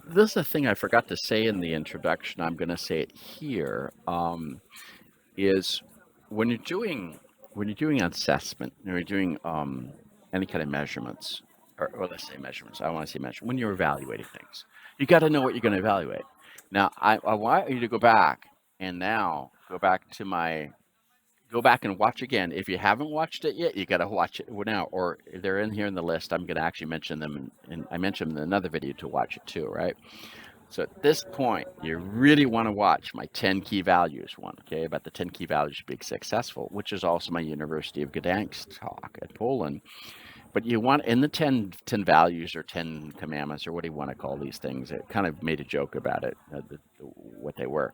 This is a thing I forgot to say in the introduction. I'm going to say it here. Is when you're doing assessment, when you're doing any kind of measurements, or let's say measurements. I want to say measurement. When you're evaluating things, you got to know what you're going to evaluate. Now, I want you to go back and now go back and watch again. If you haven't watched it yet, you got to watch it now, or they're in here in the list. I'm going to actually mention them, and I mentioned them in another video to watch it too, right? So at this point, you really want to watch my 10 key values one, okay, about the 10 key values to be successful, which is also my University of Gdansk talk at Poland. But you want in the 10 values or 10 commandments or what do you want to call these things? It kind of made a joke about it, what they were.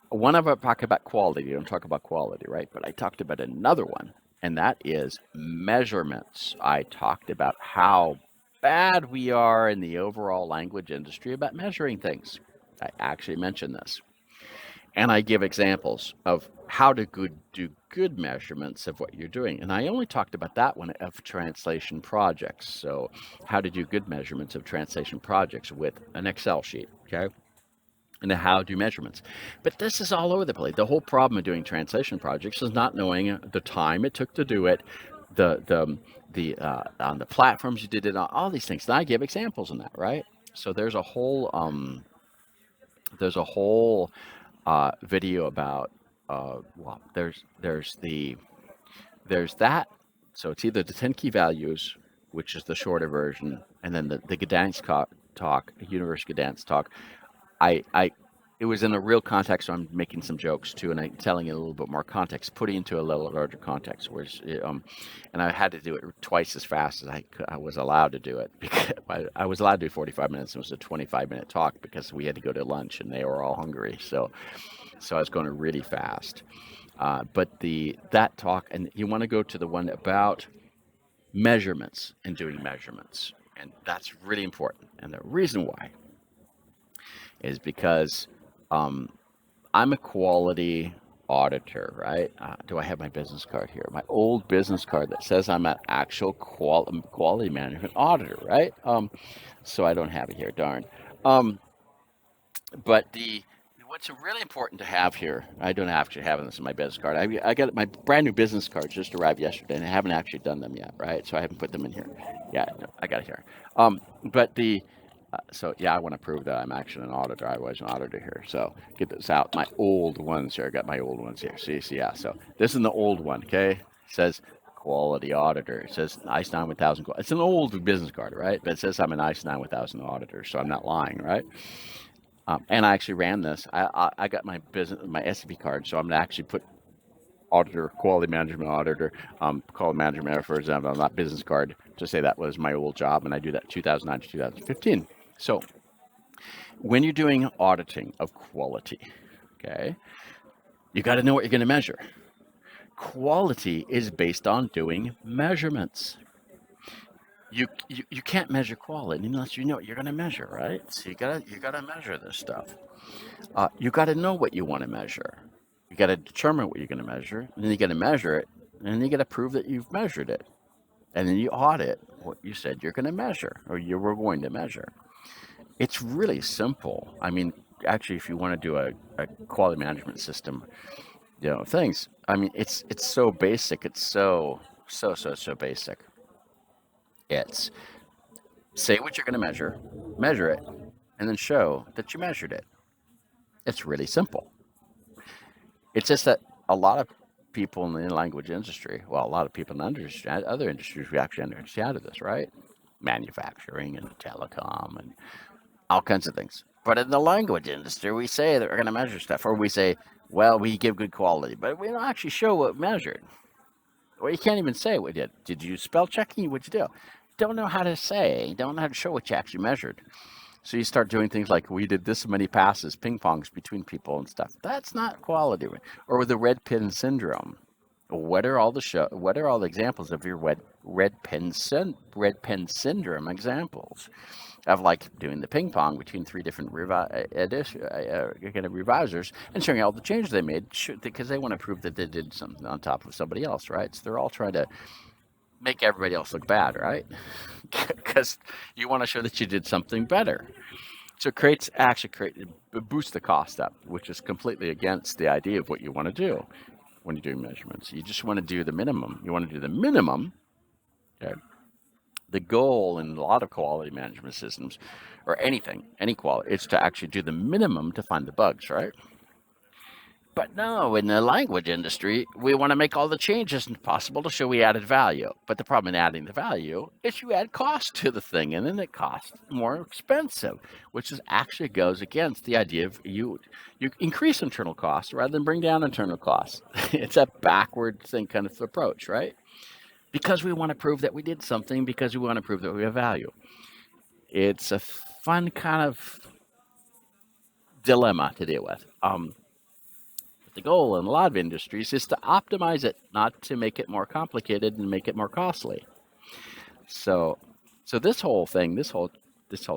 One of them talk about quality. You don't talk about quality, right? But I talked about another one, and that is measurements. I talked about how bad we are in the overall language industry about measuring things. I actually mentioned this. And I give examples of how to do good measurements of what you're doing. And I only talked about that one of translation projects. So, how to do good measurements of translation projects with an Excel sheet, okay? And the how do measurements. But this is all over the place. The whole problem of doing translation projects is not knowing the time it took to do it, on the platforms you did it on, all these things. And I give examples in that, right? So there's a whole video about well, there's that. So it's either the 10 key values, which is the shorter version, and then the Gdansk talk, University Gdansk talk. I it was in a real context, so I'm making some jokes too, and I'm telling it a little bit more context, putting into a little larger context. Whereas, and I had to do it twice as fast as I was allowed to do it because I was allowed to do 45 minutes. It was a 25-minute talk because we had to go to lunch and they were all hungry. So I was going really fast. But that talk, and you want to go to the one about measurements and doing measurements, and that's really important. And the reason why is because I'm a quality auditor, right? Do I have my business card here? My old business card that says I'm an actual quality management auditor, right? So I don't have it here, darn. Um, but what's really important to have here, I don't actually have this in my business card. I got my brand new business cards just arrived yesterday, and I haven't actually done them yet, right? So I haven't put them in here. Yeah, no, I got it here. But so yeah, I want to prove that I'm actually an auditor. I was an auditor here. So get this out. My old ones here. I got my old ones here. See, yeah. So this is the old one. Okay, it says quality auditor. It says ICE 9000. It's an old business card, right? But it says I'm an ICE 9000 auditor, so I'm not lying, right? And I actually ran this. I got my SCP card, so I'm gonna actually put auditor, quality management auditor, quality management, for example, on that business card to say that was my old job, and I do that 2009 to 2015. So when you're doing auditing of quality, okay, you got to know what you're going to measure. Quality is based on doing measurements. You can't measure quality unless you know what you're going to measure, right? So you gotta measure this stuff. You got to know what you want to measure. You got to determine what you're going to measure, and then you got to measure it, and then you got to prove that you've measured it, and then you audit what you said you're going to measure or you were going to measure. It's really simple. I mean, actually, if you want to do a quality management system, things. I mean, it's so basic. It's so basic. It's say what you're going to measure it, and then show that you measured it. It's really simple. It's just that a lot of people in the language industry, well, a lot of people in other industries, we actually understand this, right? Manufacturing and telecom and all kinds of things. But in the language industry, we say that we're going to measure stuff, or we say, well, we give good quality, but we don't actually show what measured. Well, you can't even say what you did. Did you spell checking? What'd you do? Don't know how to say, don't know how to show what you actually measured. So you start doing things like we did this many passes, ping pongs between people and stuff. That's not quality. Or with the red pen syndrome. What are all the examples of your red pen syndrome examples of like doing the ping pong between three different revisers and showing all the changes they made because they want to prove that they did something on top of somebody else, right? So they're all trying to make everybody else look bad, right? Because you want to show that you did something better. So it boosts the cost up, which is completely against the idea of what you want to do when you're doing measurements. You just want to do the minimum. You want to do the minimum. Okay. The goal in a lot of quality management systems, or anything, any quality, is to actually do the minimum to find the bugs, right? But no, in the language industry, we want to make all the changes possible to show we added value. But the problem in adding the value is you add cost to the thing, and then it costs more expensive, which is actually goes against the idea of you increase internal costs rather than bring down internal costs. It's a backward thing kind of approach, right? Because we want to prove that we did something, because we want to prove that we have value. It's a fun kind of dilemma to deal with. The goal in a lot of industries is to optimize it, not to make it more complicated and make it more costly. So, so this whole thing, this whole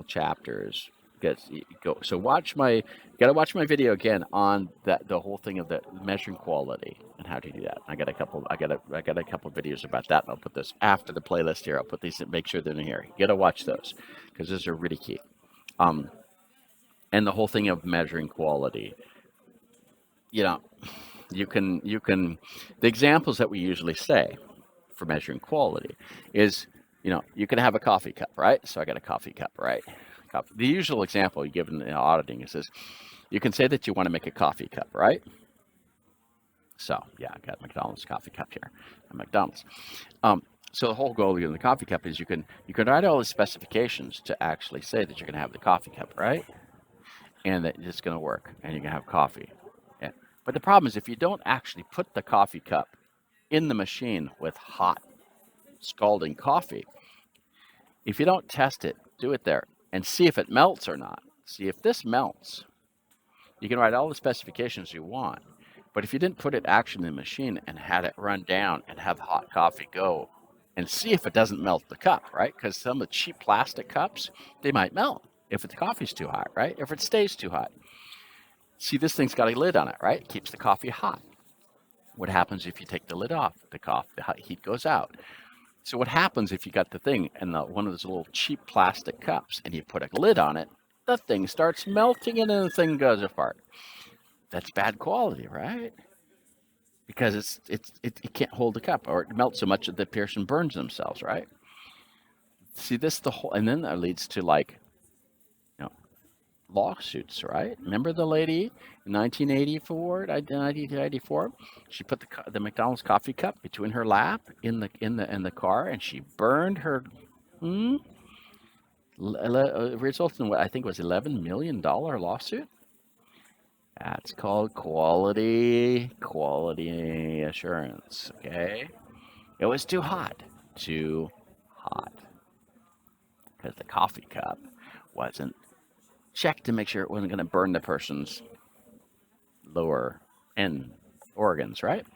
chapter is gets go. So got to watch my video again on the whole thing of the measuring quality and how to do that. I got a couple of videos about that, and I'll put this after the playlist here. I'll put these and make sure they're in here. You got to watch those because those are really key. Um, and the whole thing of measuring quality, you know, you can the examples that we usually say for measuring quality is, you can have a coffee cup, right? So I got a coffee cup, right? The usual example you give in auditing is this: you can say that you want to make a coffee cup, right? So yeah, I got McDonald's coffee cup here at McDonald's. Um, so the whole goal of the coffee cup is you can write all the specifications to actually say that you're going to have the coffee cup, right? And that it's going to work, and you're going to have coffee. Yeah. But the problem is if you don't actually put the coffee cup in the machine with hot, scalding coffee, if you don't test it, do it there and see if it melts or not. See if this melts. You can write all the specifications you want, but if you didn't put it actually in the machine and had it run down and have the hot coffee go, and see if it doesn't melt the cup, right? Because some of the cheap plastic cups, they might melt if the coffee's too hot, right? If it stays too hot. See, this thing's got a lid on it, right? It keeps the coffee hot. What happens if you take the lid off? The heat goes out. So what happens if you got the thing in one of those little cheap plastic cups and you put a lid on it? The thing starts melting and then the thing goes apart. That's bad quality, right? Because it can't hold the cup, or it melts so much that the person burns themselves, right? See, this the whole, and then that leads to you know lawsuits, right? Remember the lady in 1984? She put the McDonald's coffee cup between her lap in the car, and she burned her. Hmm, resulted in what I think was $11 million lawsuit. That's called quality assurance. Okay, it was too hot, because the coffee cup wasn't checked to make sure it wasn't going to burn the person's lower end organs, right?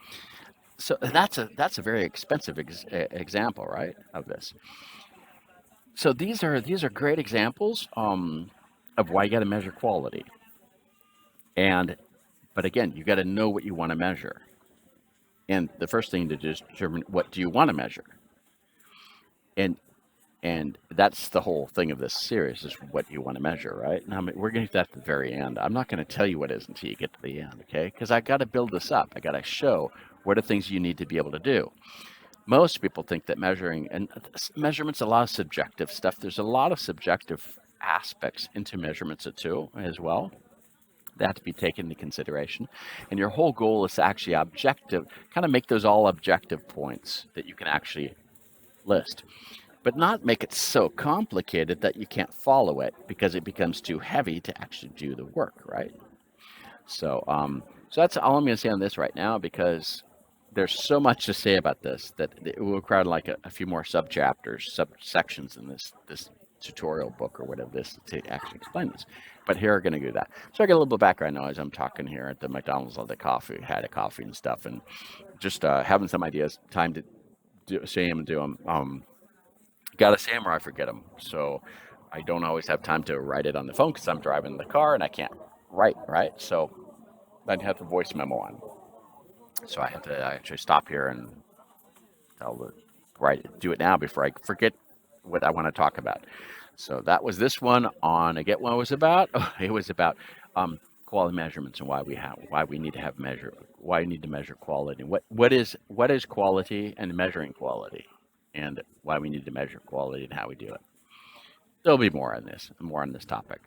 So that's a very expensive example, right, of this. So these are great examples of why you got to measure quality. And but again, you got to know what you want to measure. And the first thing to do is determine what do you want to measure. And and that's the whole thing of this series is what you want to measure, right? Now we're going to get that at the very end. I'm not going to tell you what it is until you get to the end, okay? Because I got to build this up. I got to show what are things you need to be able to do. Most people think that measuring and measurements a lot of subjective stuff. There's a lot of subjective aspects into measurements too as well. That have to be taken into consideration. And your whole goal is to actually objective, kind of make those all objective points that you can actually list, but not make it so complicated that you can't follow it because it becomes too heavy to actually do the work, right? So that's all I'm going to say on this right now because there's so much to say about this that it will require like a few more subchapters, subsections in this tutorial book or whatever this to actually explain this. But here we're going to do that. So I get a little bit of background noise. I'm talking here at the McDonald's on the coffee, had a coffee and stuff, and just having some ideas, time to say them and do them. Gotta say them or I forget them. So I don't always have time to write it on the phone because I'm driving the car and I can't write, right? So I have the voice memo on. So I have to actually stop here and tell the before I do it now, before I forget what I want to talk about. So that was this one on, I get what it was about. It was about quality measurements and why we need to have why we need to measure quality. What is quality and measuring quality, and why we need to measure quality and how we do it. There'll be more on this topic.